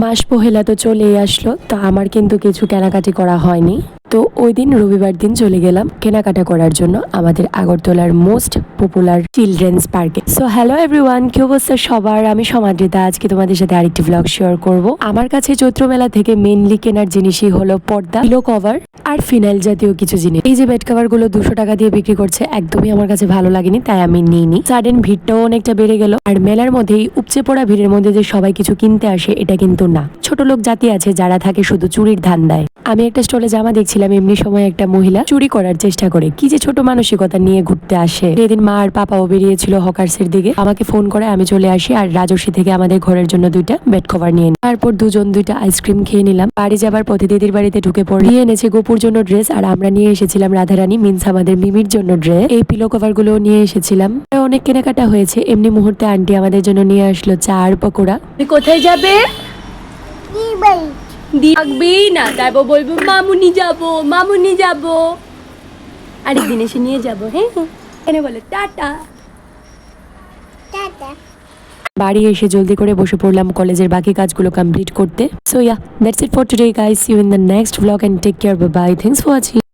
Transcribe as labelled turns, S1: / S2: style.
S1: মাস পহেলা তো চলেই আসলো, তো আমার কিন্তু কিছু কেনাকাটি করা হয়নি। তো ওই দিন রবিবার দিন চলে গেলাম কেনাকাটা করার জন্য আমাদের আগরতলার মোস্ট পপুলার চিলড্রেন্স পার্কে। সো হ্যালো এভরিওয়ান, কি অবস্থা সবার? আমি সমাদৃতা, আজকে তোমাদের সাথে আরেকটি ব্লগ শেয়ার করব। আমার কাছে চৈত্র মেলা থেকে মেইনলি কেনার জিনিসই হলো পর্দা, পিলো কভার আর ফিনাইল জাতীয় কিছু জিনিস। এই যে বেড কভার গুলো 200 টাকা দিয়ে বিক্রি করছে, একদমই আমার কাছে ভালো লাগেনি, তাই আমি নিইনি। সাডেন ভিড়টাও অনেকটা বেড়ে গেল। আর মেলার মধ্যেই উপচে পড়া ভিড়ের মধ্যে যে সবাই কিছু কিনতে আসে এটা কিন্তু না। ছোট লোক জাতি আছে যারা থাকে শুধু চুরির ধান্দায়। আমি একটা স্টলে জামা দেখছিলাম, এমনি সময় একটা মহিলা চুরি করার চেষ্টা করে। কি যে ছোট মানসিকতা নিয়ে ঘুরতে আসে। সেদিন মা আর পাপাও বেরিয়েছিল হকার্সের দিকে, আমাকে ফোন করে আমি চলে আসি আর রাজস্বী থেকে আমাদের ঘরের জন্য 2টা বেড কভার নিয়ে নিই। তারপর দুজন 2টা আইসক্রিম খেয়ে নিলাম। বাড়ি যাবার পথে দিদির বাড়িতে ঢুকে পড়ে নিয়ে এনেছে গোপুর জন্য ড্রেস, আর আমরা নিয়ে এসেছিলাম রাধারানী মিন্স আমাদের মিমির জন্য ড্রেস। এই পিলো কভার গুলো নিয়ে এসেছিলাম। অনেক কেনাকাটা হয়েছে। এমনি মুহূর্তে আন্টি আমাদের জন্য নিয়ে আসলো চা আর পকোড়া। কোথায় যাবে? দেখবি না, তারপর বলবো মামুনি যাব, মামুনি যাব। আরেকদিন এসে নিয়ে যাবো। হ্যাঁ, এনে বলে টাটা। বাড়ি এসে জলদি করে বসে পড়লাম কলেজের বাকি কাজগুলো কমপ্লিট করতে। So yeah, that's it for today guys. See you in the next vlog and take care. Bye bye. Thanks for watching.